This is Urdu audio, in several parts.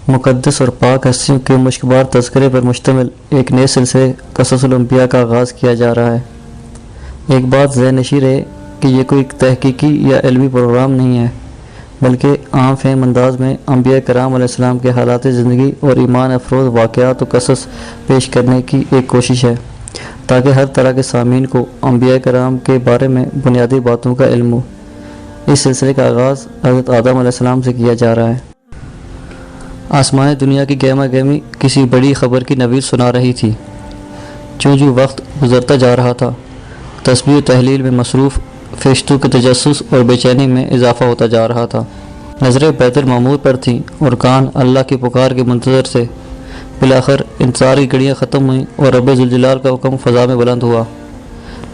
مقدس اور پاک ہستیوں کے مشکبار تذکرے پر مشتمل ایک نئے سلسلے قصص الانبیاء کا آغاز کیا جا رہا ہے۔ ایک بات ذہن نشین رہے کہ یہ کوئی تحقیقی یا علمی پروگرام نہیں ہے، بلکہ عام فہم انداز میں انبیاء کرام علیہ السلام کے حالات زندگی اور ایمان افروز واقعات و قصص پیش کرنے کی ایک کوشش ہے، تاکہ ہر طرح کے سامعین کو انبیاء کرام کے بارے میں بنیادی باتوں کا علم ہو۔ اس سلسلے کا آغاز حضرت آدم علیہ السلام سے کیا جا رہا ہے۔ آسمان دنیا کی گہما گہمی کسی بڑی خبر کی نوید سنا رہی تھی۔ چوں وقت گزرتا جا رہا تھا، تسبیح و تحلیل میں مصروف فرشتوں کے تجسس اور بے چینی میں اضافہ ہوتا جا رہا تھا۔ نظریں بیت المعمور پر تھیں اور کان اللہ کی پکار کے منتظر سے۔ بالآخر انتظار کی گھڑیاں ختم ہوئیں اور رب ذوالجلال کا حکم فضا میں بلند ہوا،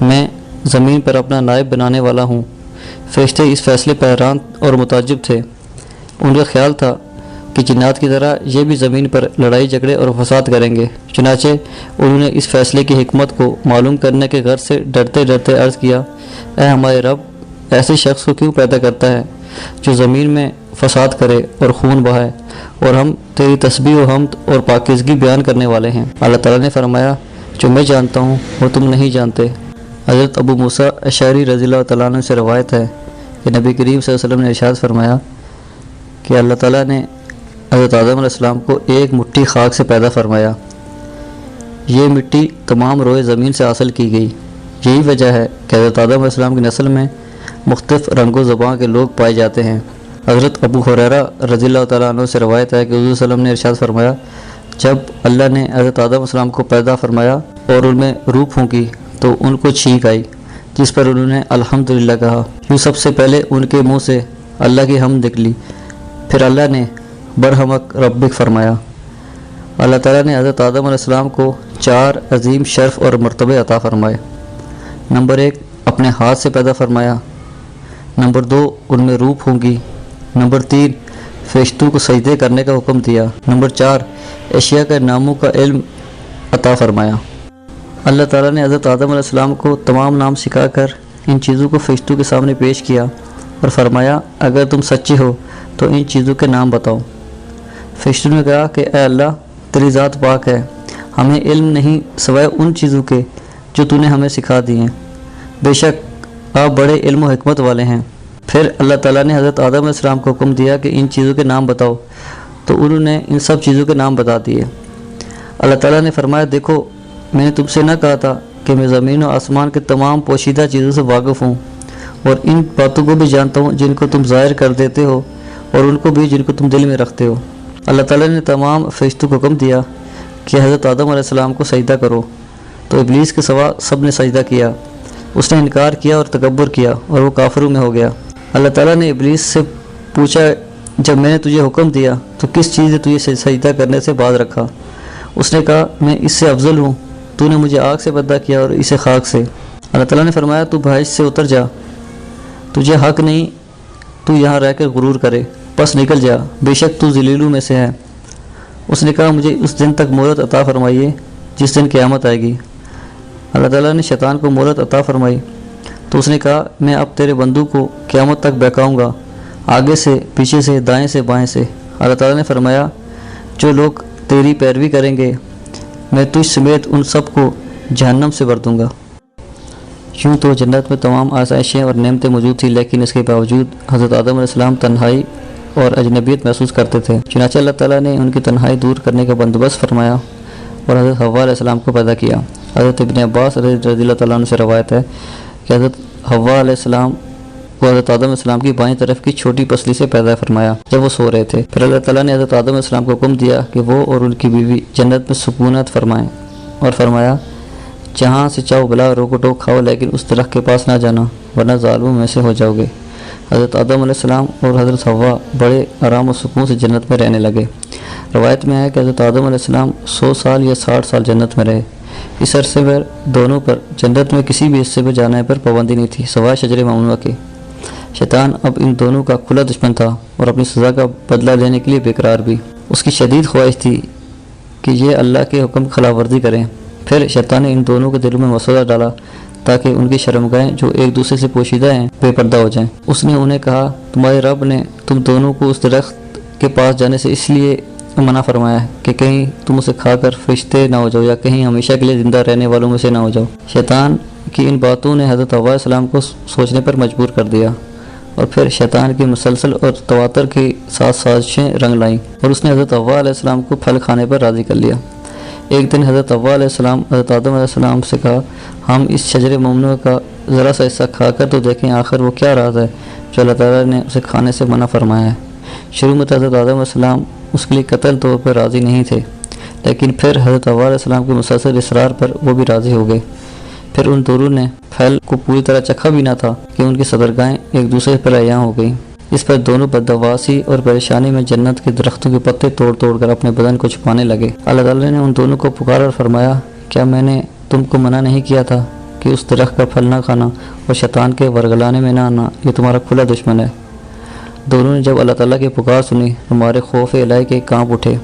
میں زمین پر اپنا نائب بنانے والا ہوں۔ فرشتے اس فیصلے پر حیران اور متعجب تھے۔ ان کا خیال تھا کہ جنات کی طرح یہ بھی زمین پر لڑائی جھگڑے اور فساد کریں گے، چنانچہ انہوں نے اس فیصلے کی حکمت کو معلوم کرنے کے غرض سے ڈرتے ڈرتے عرض کیا، اے ہمارے رب، ایسے شخص کو کیوں پیدا کرتا ہے جو زمین میں فساد کرے اور خون بہائے، اور ہم تیری تسبیح و حمد اور پاکیزگی بیان کرنے والے ہیں۔ اللہ تعالیٰ نے فرمایا، جو میں جانتا ہوں وہ تم نہیں جانتے۔ حضرت ابو موسیٰ اشعری رضی اللہ تعالیٰ عنہ سے روایت ہے کہ نبی کریم صلی اللہ علیہ وسلم نے ارشاد فرمایا کہ اللہ تعالیٰ نے حضرت آدم علیہ السلام کو ایک مٹھی خاک سے پیدا فرمایا۔ یہ مٹی تمام روئے زمین سے حاصل کی گئی۔ یہی وجہ ہے کہ حضرت آدم علیہ السلام کی نسل میں مختلف رنگ و زبان کے لوگ پائے جاتے ہیں۔ حضرت ابو ہریرہ رضی اللہ تعالیٰ عنہ سے روایت ہے کہ حضور صلی اللہ علیہ وسلم نے ارشاد فرمایا، جب اللہ نے حضرت آدم علیہ السلام کو پیدا فرمایا اور ان میں روح پھونکی تو ان کو چھینک آئی، جس پر انہوں نے الحمدللہ کہا۔ یوں سب سے پہلے ان کے منہ سے اللہ کی حمد نکلی، پھر اللہ نے برحمک ربک فرمایا۔ اللہ تعالیٰ نے حضرت آدم علیہ السلام کو 4 عظیم شرف اور مرتبے عطا فرمائے۔ نمبر 1، اپنے ہاتھ سے پیدا فرمایا۔ نمبر 2، ان میں روح پھونکی۔ نمبر 3، فرشتوں کو سجدے کرنے کا حکم دیا۔ نمبر 4، اشیاء کے ناموں کا علم عطا فرمایا۔ اللہ تعالیٰ نے حضرت آدم علیہ السلام کو تمام نام سکھا کر ان چیزوں کو فرشتوں کے سامنے پیش کیا اور فرمایا، اگر تم سچے ہو تو ان چیزوں کے نام بتاؤ۔ فرشتوں نے کہا کہ اے اللہ، تیری ذات پاک ہے، ہمیں علم نہیں سوائے ان چیزوں کے جو تو نے ہمیں سکھا دی ہیں، بے شک آپ بڑے علم و حکمت والے ہیں۔ پھر اللہ تعالیٰ نے حضرت آدم علیہ السلام کو حکم دیا کہ ان چیزوں کے نام بتاؤ، تو انہوں نے ان سب چیزوں کے نام بتا دیے۔ اللہ تعالیٰ نے فرمایا، دیکھو، میں نے تم سے نہ کہا تھا کہ میں زمین و آسمان کے تمام پوشیدہ چیزوں سے واقف ہوں، اور ان باتوں کو بھی جانتا ہوں جن کو تم ظاہر کر دیتے ہو اور ان کو بھی جن کو تم دل میں رکھتے ہو۔ اللہ تعالیٰ نے تمام فرشتوں کو حکم دیا کہ حضرت آدم علیہ السلام کو سجدہ کرو، تو ابلیس کے سوا سب نے سجدہ کیا۔ اس نے انکار کیا اور تکبر کیا اور وہ کافروں میں ہو گیا۔ اللہ تعالیٰ نے ابلیس سے پوچھا، جب میں نے تجھے حکم دیا تو کس چیز نے تجھے سجدہ کرنے سے باز رکھا؟ اس نے کہا، میں اس سے افضل ہوں، تو نے مجھے آگ سے پیدا کیا اور اسے خاک سے۔ اللہ تعالیٰ نے فرمایا، تو بحث سے اتر جا، تجھے حق نہیں تو یہاں رہ کر غرور کرے، پس نکل جا، بے شک تو ذلیلوں میں سے ہے۔ اس نے کہا، مجھے اس دن تک مہلت عطا فرمائیے جس دن قیامت آئے گی۔ اللہ تعالیٰ نے شیطان کو مہلت عطا فرمائی، تو اس نے کہا، میں اب تیرے بندوں کو قیامت تک بہکاؤں گا، آگے سے، پیچھے سے، دائیں سے، بائیں سے۔ اللہ تعالیٰ نے فرمایا، جو لوگ تیری پیروی کریں گے میں تجھ سمیت ان سب کو جہنم سے بھر دوں گا۔ یوں تو جنت میں تمام آسائشیں اور نعمتیں موجود تھیں، لیکن اس کے باوجود حضرت آدم علیہ السلام تنہائی اور اجنبیت محسوس کرتے تھے۔ چنانچہ اللہ تعالیٰ نے ان کی تنہائی دور کرنے کا بندوبست فرمایا اور حضرت حوا علیہ السلام کو پیدا کیا۔ حضرت ابن عباس رضی اللہ تعالیٰ عنہ سے روایت ہے کہ حضرت حوا علیہ السلام کو حضرت آدم علیہ السلام کی بائیں طرف کی چھوٹی پسلی سے پیدا فرمایا جب وہ سو رہے تھے۔ پھر اللہ تعالیٰ نے حضرت آدم علیہ السلام کو حکم دیا کہ وہ اور ان کی بیوی جنت میں سکونت فرمائیں، اور فرمایا، جہاں سے چاہو بلا روک ٹوک کھاؤ، لیکن اس درخت کے پاس نہ جانا ورنہ ظالموں میں سے ہو جاؤ گے۔ حضرت آدم علیہ السلام اور حضرت حوا بڑے آرام و سکون سے جنت میں رہنے لگے۔ روایت میں ہے کہ حضرت آدم علیہ السلام 100 سال یا 60 سال جنت میں رہے۔ اس عرصے میں دونوں پر جنت میں کسی بھی حصے میں جانے پر پابندی نہیں تھی سوائے شجر ممنوعہ کے۔ شیطان اب ان دونوں کا کھلا دشمن تھا اور اپنی سزا کا بدلہ لینے کے لیے بےقرار بھی۔ اس کی شدید خواہش تھی کہ یہ اللہ کے حکم کی خلاف ورزی کریں۔ پھر شیطان نے ان دونوں کے دلوں میں وسوسہ ڈالا تاکہ ان کی شرمگاہیں جو ایک دوسرے سے پوشیدہ ہیں بے پردہ ہو جائیں۔ اس نے انہیں کہا، تمہارے رب نے تم دونوں کو اس درخت کے پاس جانے سے اس لیے منع فرمایا ہے کہ کہیں تم اسے کھا کر فرشتے نہ ہو جاؤ یا کہیں ہمیشہ کے لیے زندہ رہنے والوں میں سے نہ ہو جاؤ۔ شیطان کی ان باتوں نے حضرت حوا علیہ السلام کو سوچنے پر مجبور کر دیا، اور پھر شیطان کی مسلسل اور تواتر کے ساتھ سازشیں رنگ لائیں اور اس نے حضرت حوا علیہ السلام کو پھل کھانے پر راضی کر لیا۔ ایک دن حضرت حوا علیہ السلام حضرت آدم علیہ السلام سے کہا، ہم اس شجر ممنوع کا ذرا سا حصہ کھا کر تو دیکھیں آخر وہ کیا راز ہے جو اللہ تعالیٰ نے اسے کھانے سے منع فرمایا ہے۔ شروع میں حضرت آدم علیہ السلام اس کے لیے قطعی طور پر راضی نہیں تھے، لیکن پھر حضرت حوا علیہ السلام کے مسلسل اصرار پر وہ بھی راضی ہو گئے۔ پھر ان دونوں نے پھل کو پوری طرح چکھا بھی نہ تھا کہ ان کی صدرگاہیں ایک دوسرے پر عیاں ہو گئیں۔ اس پر دونوں بدحواسی اور پریشانی میں جنت کے درختوں کے پتے توڑ توڑ کر اپنے بدن کو چھپانے لگے۔ اللہ تعالیٰ نے ان دونوں کو پکارا اور فرمایا، کیا میں نے تم کو منع نہیں کیا تھا کہ اس درخت کا پھل نہ کھانا اور شیطان کے ورگلانے میں نہ آنا؟ یہ تمہارا کھلا دشمن ہے۔ دونوں نے جب اللہ تعالیٰ کی پکار سنی تو ہمارے خوف الہی کے کانپ اٹھے،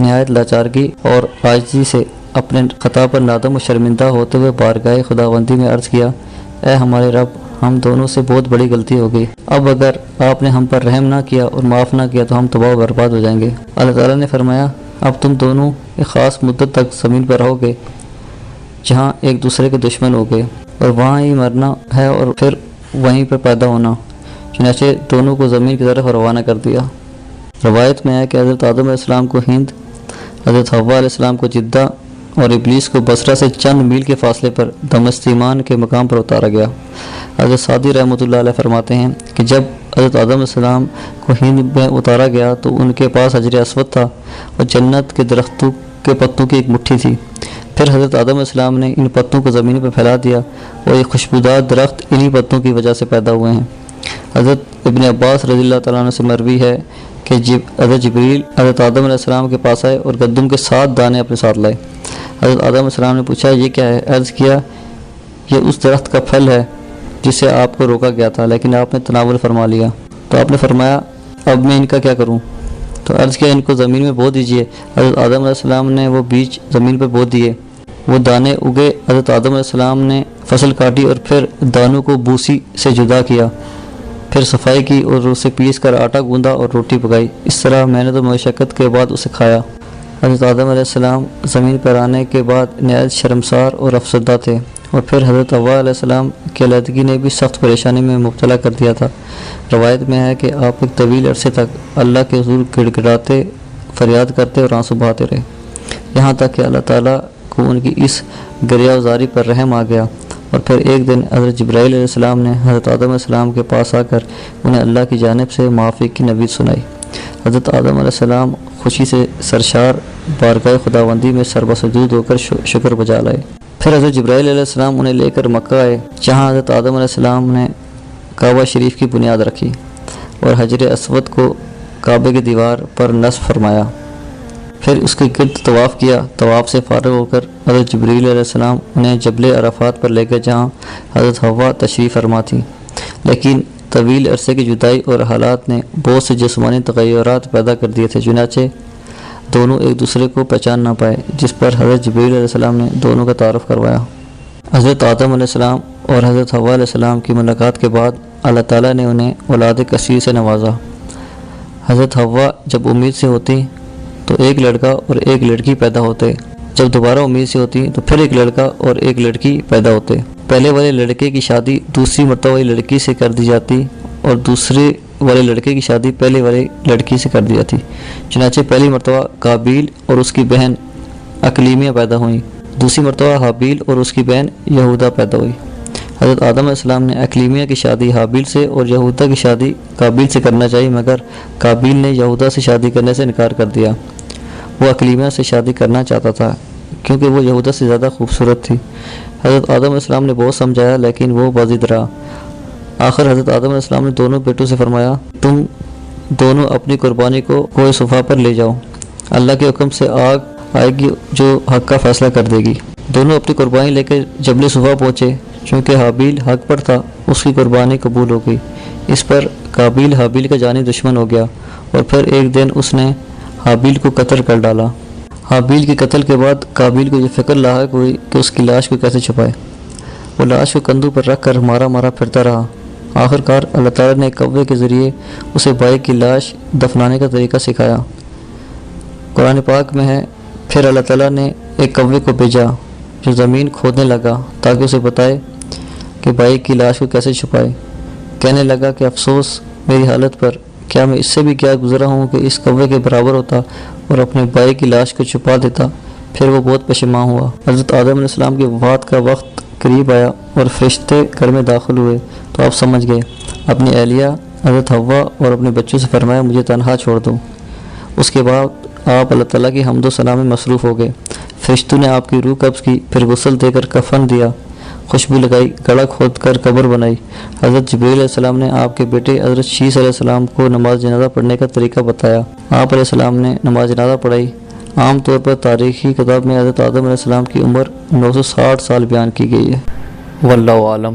نہایت لاچارگی اور عاجزی سے اپنے خطا پر نادم و شرمندہ ہوتے ہوئے بارگاہ خداوندی میں عرض کیا، اے ہمارے رب، ہم دونوں سے بہت بڑی غلطی ہو گئی۔ اب اگر آپ نے ہم پر رحم نہ کیا اور معاف نہ کیا تو ہم تباہ و برباد ہو جائیں گے۔ اللہ تعالیٰ نے فرمایا، اب تم دونوں ایک خاص مدت تک زمین پر رہو گے جہاں ایک دوسرے کے دشمن ہو گئے، اور وہاں ہی مرنا ہے اور پھر وہیں پر پیدا ہونا۔ چنانچہ دونوں کو زمین کی طرف روانہ کر دیا۔ روایت میں ہے کہ حضرت آدم علیہ السلام کو ہند، حضرت حوا علیہ السلام کو جدہ اور ابلیس کو بصرہ سے چند میل کے فاصلے پر دمشتیمان کے مقام پر اتارا گیا۔ حضرت سعدی رحمۃ اللہ علیہ فرماتے ہیں کہ جب حضرت آدم علیہ السلام کو ہند میں اتارا گیا تو ان کے پاس حجر اسود تھا اور جنت کے درختوں کے پتوں کی ایک مٹھی تھی۔ پھر حضرت آدم علیہ السلام نے ان پتوں کو زمین پر پھیلا دیا اور یہ خوشبودار درخت انہی پتوں کی وجہ سے پیدا ہوئے ہیں۔ حضرت ابن عباس رضی اللہ تعالیٰ عنہ سے مروی ہے کہ حضرت جبریل حضرت آدم علیہ السلام کے پاس آئے اور گندم کے 7 دانے اپنے ساتھ لائے۔ حضرت آدم علیہ السلام نے پوچھا، یہ کیا ہے؟ عرض کیا، یہ اس درخت کا پھل ہے جسے آپ کو روکا گیا تھا لیکن آپ نے تناول فرما لیا۔ تو آپ نے فرمایا، اب میں ان کا کیا کروں؟ تو عرض کیا، ان کو زمین میں بو دیجئے۔ حضرت آدم علیہ السلام نے وہ بیج زمین پر بو دیے، وہ دانے اگے۔ حضرت آدم علیہ السلام نے فصل کاٹی اور پھر دانوں کو بوسی سے جدا کیا، پھر صفائی کی اور اسے پیس کر آٹا گوندا اور روٹی پکائی۔ اس طرح محنت و مشقت کے بعد اسے کھایا۔ حضرت آدم علیہ السلام زمین پر آنے کے بعد نہایت شرمسار اور افسردہ تھے، اور پھر حضرت حوا علیہ السلام کی علیحدگی نے بھی سخت پریشانی میں مبتلا کر دیا تھا۔ روایت میں ہے کہ آپ ایک طویل عرصے تک اللہ کے حضور گڑ گڑاتے، فریاد کرتے اور آنسو بہاتے رہے، یہاں تک کہ اللہ تعالیٰ کو ان کی اس گریہ وزاری پر رحم آ گیا، اور پھر ایک دن حضرت جبرائیل علیہ السلام نے حضرت آدم علیہ السلام کے پاس آ کر انہیں اللہ کی جانب سے معافی کی نوید سنائی۔ حضرت آدم علیہ السلام خوشی سے سرشار بارگاہ خداوندی میں سربسجود ہو کر شکر بجا لائے۔ پھر حضرت جبرائیل علیہ السلام انہیں لے کر مکہ آئے، جہاں حضرت آدم علیہ السلام نے کعبہ شریف کی بنیاد رکھی اور حجر اسود کو کعبے کی دیوار پر نصب فرمایا، پھر اس کے گرد طواف کیا۔ طواف سے فارغ ہو کر حضرت جبرائیل علیہ السلام انہیں جبل عرفات پر لے گئے جہاں حضرت حوا تشریف فرما تھی، لیکن طویل عرصے کی جدائی اور حالات نے بہت سے جسمانی تغیرات پیدا کر دیے تھے، چنانچہ دونوں ایک دوسرے کو پہچان نہ پائے، جس پر حضرت جبرائیل علیہ السلام نے دونوں کا تعارف کروایا۔ حضرت آدم علیہ السلام اور حضرت حوا علیہ السلام کی ملاقات کے بعد اللہ تعالیٰ نے انہیں اولاد کثیر سے نوازا۔ حضرت حوا جب امید سے ہوتی تو ایک لڑکا اور ایک لڑکی پیدا ہوتے، جب دوبارہ امید سے ہوتی تو پھر ایک لڑکا اور ایک لڑکی پیدا ہوتے۔ پہلے والے لڑکے کی شادی دوسری مرتبہ والی لڑکی سے کر دی جاتی اور دوسرے والے لڑکے کی شادی پہلے والی لڑکی سے کر دی جاتی۔ چنانچہ پہلی مرتبہ قابیل اور اس کی بہن اکلیمیہ پیدا ہوئیں، دوسری مرتبہ حابیل اور اس کی بہن یہودا پیدا ہوئی۔ حضرت آدم علیہ السلام نے اکلیمیہ کی شادی حابیل سے اور یہودا کی شادی قابیل سے کرنا چاہی، مگر قابیل نے یہودا سے شادی کرنے سے انکار کر دیا۔ وہ اکلیمیہ سے شادی کرنا چاہتا تھا کیونکہ وہ یہودا سے زیادہ خوبصورت تھی۔ حضرت آدم علیہ السلام نے بہت سمجھایا لیکن وہ باضد رہا۔ آخر حضرت آدم علیہ السلام نے دونوں بیٹوں سے فرمایا، تم دونوں اپنی قربانی کو کوہ صفا پر لے جاؤ، اللہ کے حکم سے آگ آئے گی جو حق کا فیصلہ کر دے گی۔ دونوں اپنی قربانی لے کے جبل صفا پہنچے، چونکہ حابیل حق پر تھا اس کی قربانی قبول ہو گئی۔ اس پر قابیل حابیل کا جانی دشمن ہو گیا اور پھر ایک دن اس نے حابیل کو قتل کر ڈالا۔ حابیل کے قتل کے بعد قابیل کو یہ فکر لاحق ہوئی کہ اس کی لاش کو کیسے چھپائے۔ وہ لاش کو کندھوں پر رکھ کر مارا مارا پھرتا رہا۔ آخر کار اللہ تعالیٰ نے کوے کے ذریعے اسے بھائی کی لاش دفنانے کا طریقہ سکھایا۔ قرآن پاک میں ہے، پھر اللہ تعالیٰ نے ایک کوے کو بھیجا جو زمین کھودنے لگا تاکہ اسے بتائے کہ بھائی کی لاش کو کیسے چھپائے۔ کہنے لگا کہ افسوس میری حالت پر، کیا میں اس سے بھی کیا گزرا ہوں کہ اس کوے کے برابر ہوتا اور اپنے بھائی کی لاش کو چھپا دیتا۔ پھر وہ بہت پشیمان ہوا۔ حضرت آدم علیہ السلام کی وفات کا وقت قریب آیا اور فرشتے گھر میں داخل ہوئے تو آپ سمجھ گئے۔ اپنی اہلیہ حضرت حوا اور اپنے بچوں سے فرمایا مجھے تنہا چھوڑ دو۔ اس کے بعد آپ اللہ تعالیٰ کی حمد و ثنا میں مصروف ہو گئے۔ فرشتوں نے آپ کی روح قبض کی، پھر غسل دے کر کفن دیا، خوشبو لگائی، گڑھا کھود کر قبر بنائی۔ حضرت جبریل علیہ السلام نے آپ کے بیٹے حضرت شیس علیہ السلام کو نماز جنازہ پڑھنے کا طریقہ بتایا۔ آپ علیہ السلام نے نماز جنازہ پڑھائی۔ عام طور پر تاریخی کتاب میں حضرت آدم علیہ السلام کی عمر 960 سال بیان کی گئی ہے۔ واللہ عالم۔